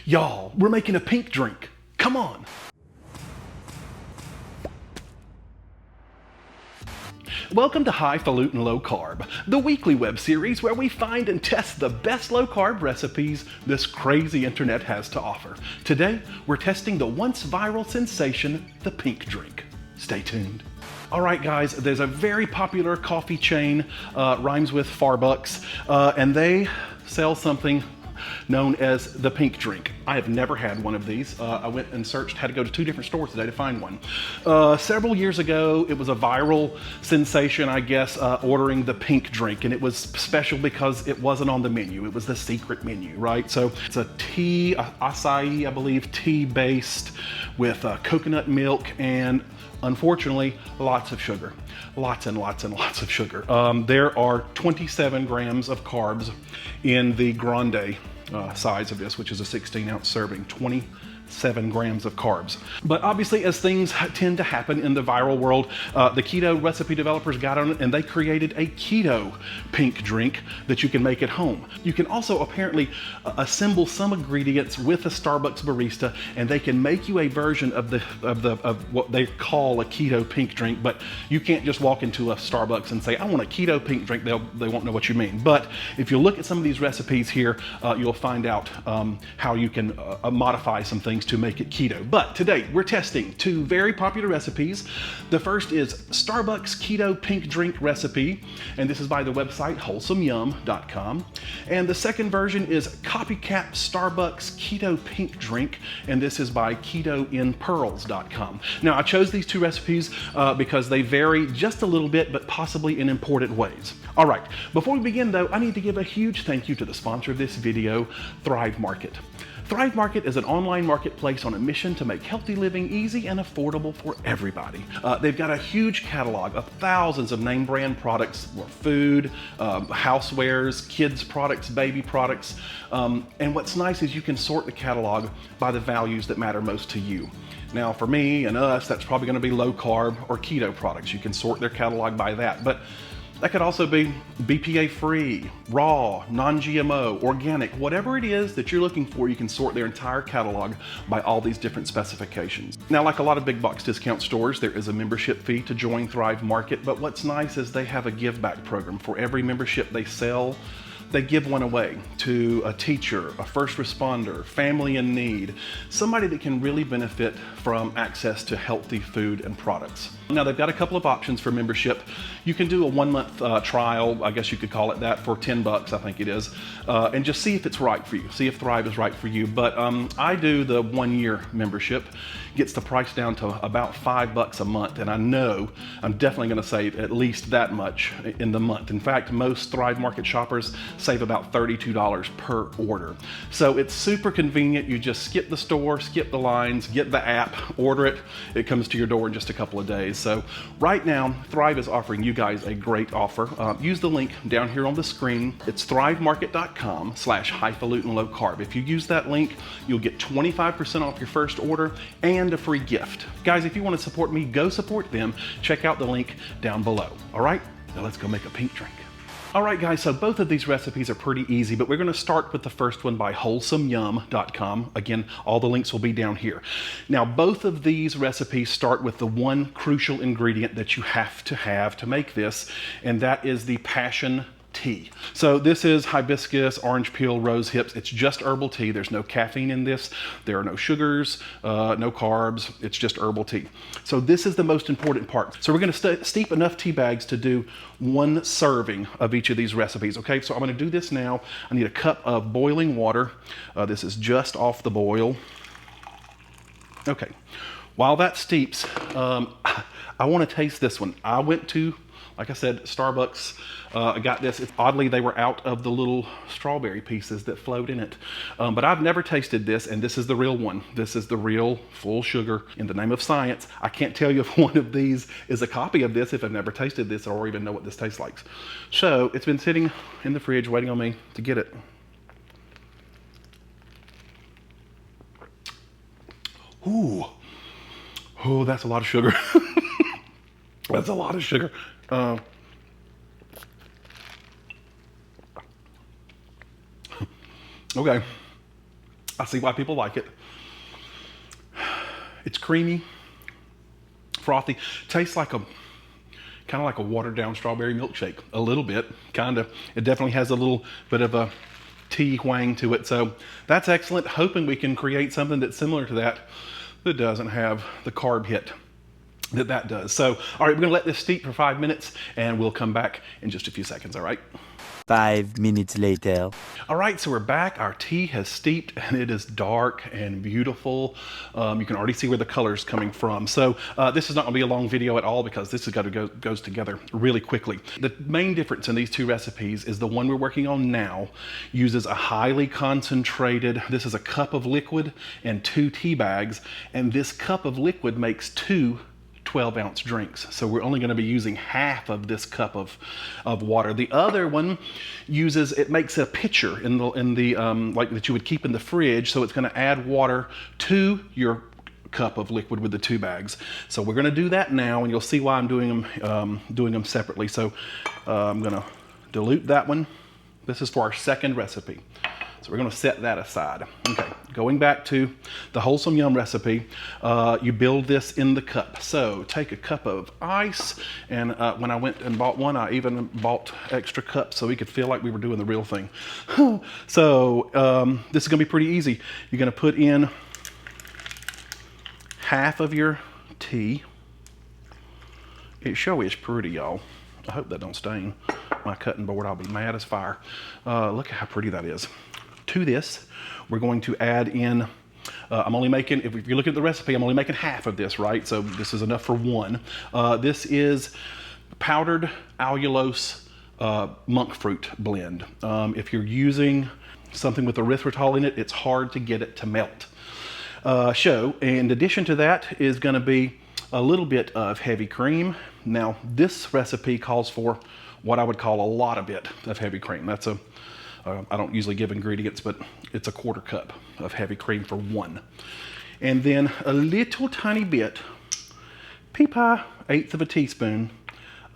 Y'all, we're making a pink drink. Come on. Welcome to Highfalutin Low Carb, the weekly web series where we find and test the best low carb recipes this crazy internet has to offer. Today, we're testing the once viral sensation, the pink drink. Stay tuned. All right, guys, there's a very popular coffee chain, rhymes with Starbucks, and they sell something known as the pink drink. I have never had one of these. I went and searched, had to go to 2 different stores today to find one. Several years ago, it was a viral sensation, I guess, ordering the pink drink, and it was special because it wasn't on the menu. It was the secret menu, right? So it's a tea, acai, I believe, tea based with coconut milk and, unfortunately, lots of sugar. Lots and lots and lots of sugar. There are 27 grams of carbs in the grande size of this, which is a 16-ounce serving. 27 grams of carbs. But obviously, as things tend to happen in the viral world, the keto recipe developers got on it and they created a keto pink drink that you can make at home. You can also apparently assemble some ingredients with a Starbucks barista, and they can make you a version of what they call a keto pink drink. But you can't just walk into a Starbucks and say, I want a keto pink drink. They won't know what you mean. But if you look at some of these recipes here, you'll find out how you can modify some things to make it keto. But today we're testing 2 very popular recipes. The first is Starbucks Keto Pink Drink recipe, and this is by the website wholesomeyum.com. And the second version is Copycat Starbucks Keto Pink Drink, and this is by ketoinpearls.com. Now, I chose these 2 recipes because they vary just a little bit, but possibly in important ways. All right, before we begin though, I need to give a huge thank you to the sponsor of this video, Thrive Market. Thrive Market is an online marketplace on a mission to make healthy living easy and affordable for everybody. They've got a huge catalog of thousands of name brand products for food, housewares, kids products, baby products. And what's nice is you can sort the catalog by the values that matter most to you. Now, for me and us, that's probably going to be low carb or keto products. You can sort their catalog by that. But that could also be BPA free, raw, non-GMO, organic, whatever it is that you're looking for, you can sort their entire catalog by all these different specifications. Now, like a lot of big box discount stores, there is a membership fee to join Thrive Market, but what's nice is they have a give back program. For every membership they sell, they give one away to a teacher, a first responder, family in need, somebody that can really benefit from access to healthy food and products. Now, they've got a couple of options for membership. You can do a 1-month trial, I guess you could call it that, for $10, I think it is, and just see if it's right for you, see if Thrive is right for you. But I do the 1-year membership. Gets the price down to about $5 a month, and I know I'm definitely going to save at least that much in the month. In fact, most Thrive Market shoppers save about $32 per order. So it's super convenient. You just skip the store, skip the lines, get the app, order it. It comes to your door in just a couple of days. So right now, Thrive is offering you guys a great offer. Use the link down here on the screen. It's thrivemarket.com/highfalutin low carb. If you use that link, you'll get 25% off your first order and a free gift. Guys, if you want to support me, go support them. Check out the link down below. All right, now let's go make a pink drink. All right, guys, so both of these recipes are pretty easy, but we're going to start with the first one by wholesomeyum.com. Again, all the links will be down here. Now, both of these recipes start with the one crucial ingredient that you have to make this, and that is the passion tea. So this is hibiscus, orange peel, rose hips. It's just herbal tea. There's no caffeine in this. There are no sugars, no carbs. It's just herbal tea. So this is the most important part. So we're going to steep enough tea bags to do 1 serving of each of these recipes. Okay, so I'm going to do this now. I need a cup of boiling water. This is just off the boil. Okay, while that steeps, I want to taste this one. I went to, like I said, Starbucks. I got this. Oddly, they were out of the little strawberry pieces that float in it. But I've never tasted this, and this is the real one. This is the real full sugar in the name of science. I can't tell you if one of these is a copy of this if I've never tasted this or even know what this tastes like. So it's been sitting in the fridge waiting on me to get it. Ooh. Oh, that's a lot of sugar. That's a lot of sugar. Okay. I see why people like it. It's creamy, frothy, tastes like kind of like a watered down strawberry milkshake, a little bit, kind of. It definitely has a little bit of a tea wang to it. So that's excellent. Hoping we can create something that's similar to that doesn't have the carb hit that does. So, all right, we're gonna let this steep for 5 minutes and we'll come back in just a few seconds, all right? 5 minutes later. All right, so we're back. Our tea has steeped and it is dark and beautiful. You can already see where the color's coming from. So this is not gonna be a long video at all because this has got to goes together really quickly. The main difference in these two recipes is the one we're working on now uses a highly concentrated, this is a cup of liquid and 2 tea bags, and this cup of liquid makes 2 12-ounce drinks. So we're only going to be using half of this cup of water. The other one it makes a pitcher in the like that you would keep in the fridge. So it's going to add water to your cup of liquid with the 2 bags. So we're going to do that now, and you'll see why I'm doing them separately. So I'm going to dilute that one. This is for our second recipe. So we're going to set that aside. Okay, going back to the Wholesome Yum recipe, you build this in the cup. So take a cup of ice, and when I went and bought one, I even bought extra cups so we could feel like we were doing the real thing. So this is going to be pretty easy. You're going to put in half of your tea. It sure is pretty, y'all. I hope that don't stain my cutting board. I'll be mad as fire. Look at how pretty that is. To this, we're going to add in, I'm only making, if you look at the recipe, I'm only making half of this, right? So this is enough for one. This is powdered allulose monk fruit blend. If you're using something with erythritol in it, it's hard to get it to melt. In addition to that is going to be a little bit of heavy cream. Now, this recipe calls for what I would call a lot of bit of heavy cream. That's I don't usually give ingredients, but it's a 1/4 cup of heavy cream for one. And then a little tiny bit, pea-pie, 1/8 of a teaspoon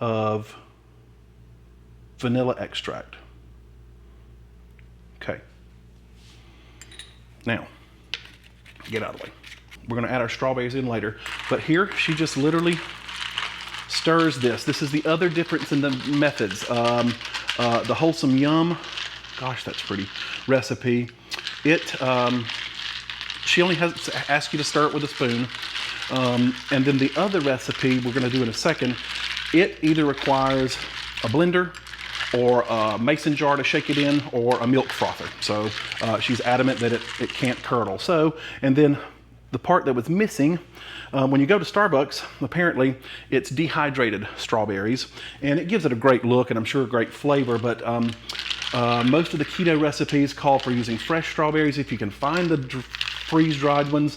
of vanilla extract. Okay. Now, get out of the way. We're gonna add our strawberries in later, but here she just literally stirs this. This is the other difference in the methods. The Wholesome Yum, gosh, that's pretty, recipe. She only has to ask you to stir it with a spoon. And then the other recipe we're gonna do in a second, it either requires a blender or a mason jar to shake it in, or a milk frother. So she's adamant that it can't curdle. So, and then the part that was missing, when you go to Starbucks, apparently it's dehydrated strawberries, and it gives it a great look and I'm sure a great flavor, but most of the keto recipes call for using fresh strawberries. If you can find the freeze-dried ones,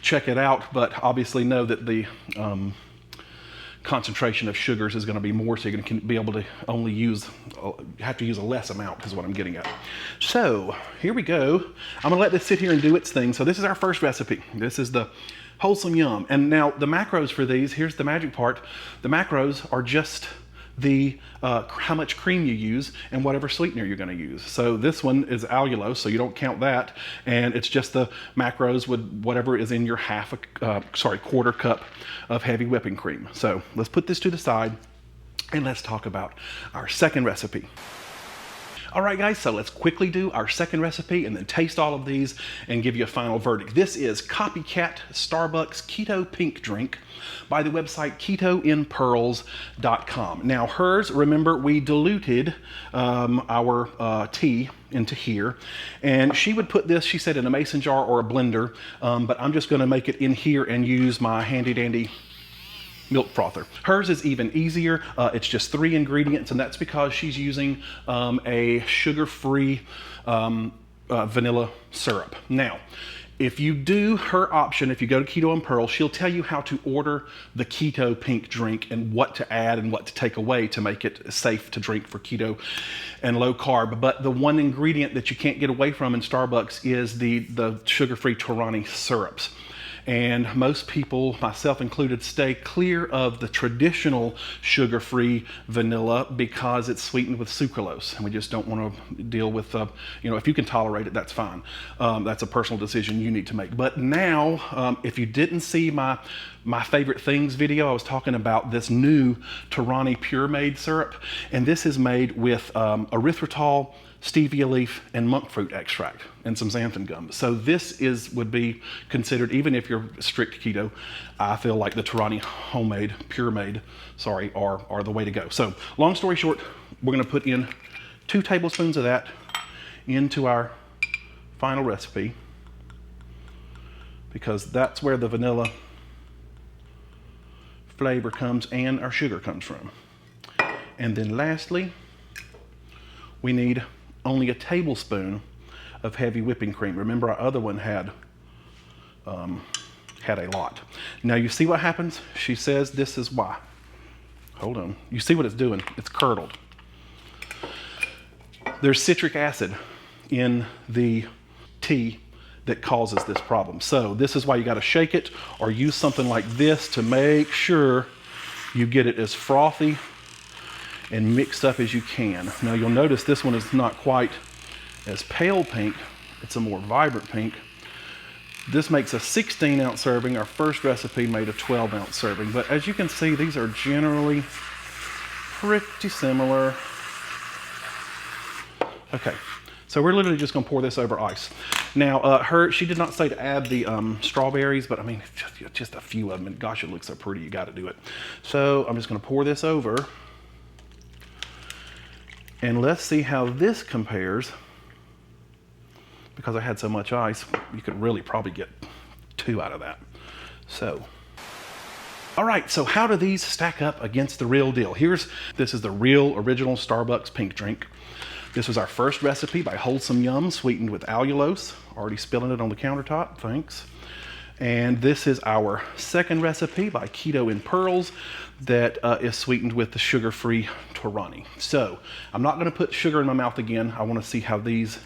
check it out, but obviously know that the concentration of sugars is going to be more, so you're going to be able to only have to use a less amount is what I'm getting at. So here we go. I'm going to let this sit here and do its thing. So this is our first recipe. This is the Wholesome Yum. And now the macros for these, here's the magic part. The macros are just the how much cream you use and whatever sweetener you're going to use. So this one is allulose, so you don't count that, and it's just the macros with whatever is in your 1/4 cup of heavy whipping cream. So let's put this to the side and let's talk about our second recipe. All right, guys, so let's quickly do our second recipe and then taste all of these and give you a final verdict. This is Copycat Starbucks Keto Pink Drink by the website ketoinpearls.com. Now hers, remember, we diluted our tea into here, and she would put this, she said, in a mason jar or a blender, but I'm just gonna make it in here and use my handy dandy milk frother. Hers is even easier. It's just 3 ingredients, and that's because she's using a sugar-free vanilla syrup. Now, if you do her option, if you go to Keto In Pearls, she'll tell you how to order the keto pink drink and what to add and what to take away to make it safe to drink for keto and low carb. But the one ingredient that you can't get away from in Starbucks is the sugar-free Torani syrups. And most people, myself included, stay clear of the traditional sugar-free vanilla because it's sweetened with sucralose, and we just don't want to deal with, if you can tolerate it, that's fine. That's a personal decision you need to make. But now, if you didn't see my favorite things video, I was talking about this new Torani Pure Made syrup, and this is made with erythritol, stevia leaf, and monk fruit extract, and some xanthan gum. So this would be considered, even if you're strict keto, I feel like the Torani homemade, pure made, are the way to go. So long story short, we're gonna put in 2 tablespoons of that into our final recipe, because that's where the vanilla flavor comes and our sugar comes from. And then lastly, we need only a tablespoon of heavy whipping cream. Remember, our other one had a lot. Now you see what happens? She says this is why. Hold on. You see what it's doing? It's curdled. There's citric acid in the tea that causes this problem. So this is why you got to shake it or use something like this to make sure you get it as frothy and mixed up as you can. Now you'll notice this one is not quite as pale pink, it's a more vibrant pink. This makes a 16-ounce serving. Our first recipe made a 12-ounce serving, but as you can see, these are generally pretty similar. Okay, so we're literally just gonna pour this over ice. Now, she did not say to add the strawberries, but I mean, just a few of them, and gosh, it looks so pretty, you gotta do it. So I'm just gonna pour this over, and let's see how this compares. Because I had so much ice, you could really probably get 2 out of that. So, all right, so how do these stack up against the real deal? This is the real original Starbucks pink drink. This was our first recipe by Wholesome Yum, sweetened with allulose. Already spilling it on the countertop, thanks. And this is our second recipe by Keto In Pearls that is sweetened with the sugar-free Torani. So I'm not gonna put sugar in my mouth again. I wanna see how these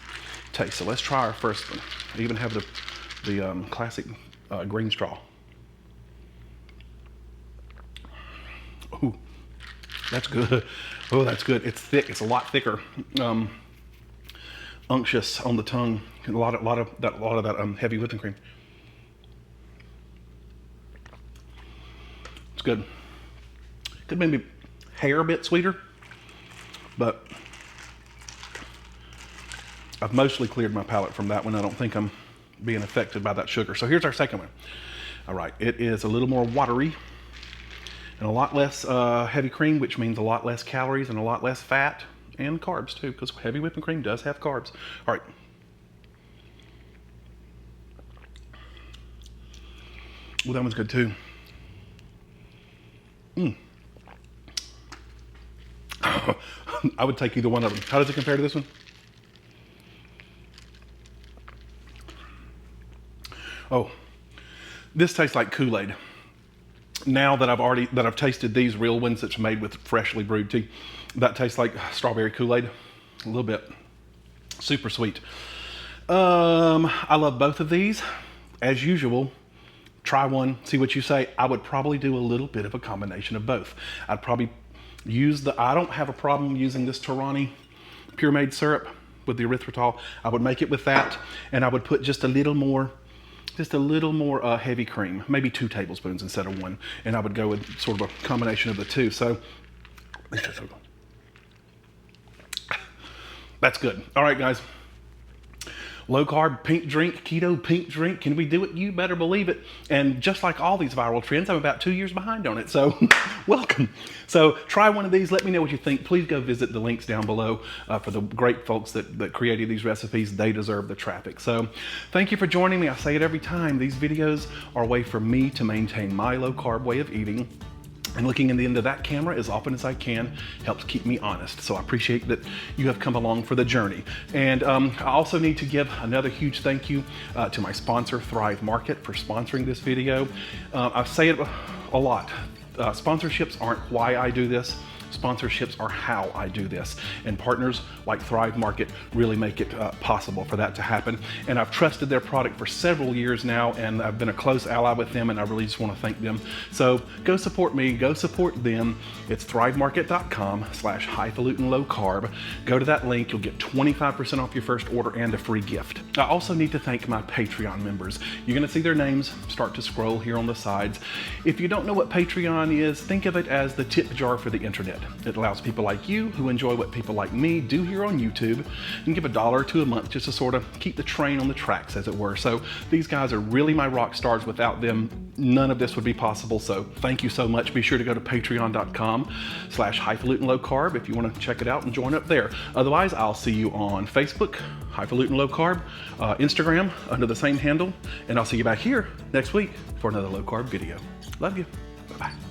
taste. So let's try our first one. I even have the classic green straw. Ooh, that's good. Oh, that's good. It's thick. It's a lot thicker. Unctuous on the tongue. A lot of that heavy whipping cream. It's good. Could maybe hair a bit sweeter, but I've mostly cleared my palate from that one. I don't think I'm being affected by that sugar. So here's our second one. All right, it is a little more watery and a lot less heavy cream, which means a lot less calories and a lot less fat and carbs too, because heavy whipping cream does have carbs. All right. Well, that one's good too. I would take either one of them. How does it compare to this one? Oh, this tastes like Kool-Aid. Now that I've tasted these real ones that's made with freshly brewed tea, that tastes like strawberry Kool-Aid, a little bit. Super sweet. I love both of these. As usual, try one, see what you say. I would probably do a little bit of a combination of both. I'd probably I don't have a problem using this Torani Pure Made syrup with the erythritol. I would make it with that, and I would put just a little more heavy cream, maybe 2 tablespoons instead of 1, and I would go with sort of a combination of the two. So that's good. All right, guys. Low carb pink drink, keto pink drink. Can we do it? You better believe it. And just like all these viral trends, I'm about 2 years behind on it. So welcome. So try one of these. Let me know what you think. Please go visit the links down below for the great folks that created these recipes. They deserve the traffic. So thank you for joining me. I say it every time. These videos are a way for me to maintain my low carb way of eating. And looking into that camera as often as I can helps keep me honest. So I appreciate that you have come along for the journey. And I also need to give another huge thank you to my sponsor, Thrive Market, for sponsoring this video. I say it a lot. Sponsorships aren't why I do this. Sponsorships are how I do this, and partners like Thrive Market really make it possible for that to happen. And I've trusted their product for several years now, and I've been a close ally with them, and I really just want to thank them. So go support me, go support them. It's thrivemarket.com/highfalutin low carb. Go to that link, you'll get 25% off your first order and a free gift. I also need to thank my Patreon members. You're going to see their names start to scroll here on the sides. If you don't know what Patreon is, think of it as the tip jar for the internet. It allows people like you who enjoy what people like me do here on YouTube and give $1 or $2 a month just to sort of keep the train on the tracks, as it were. So these guys are really my rock stars. Without them, none of this would be possible. So thank you so much. Be sure to go to patreon.com/highfalutin low carb if you want to check it out and join up there. Otherwise, I'll see you on Facebook, Highfalutin Low Carb, Instagram under the same handle, and I'll see you back here next week for another low carb video. Love you. Bye-bye.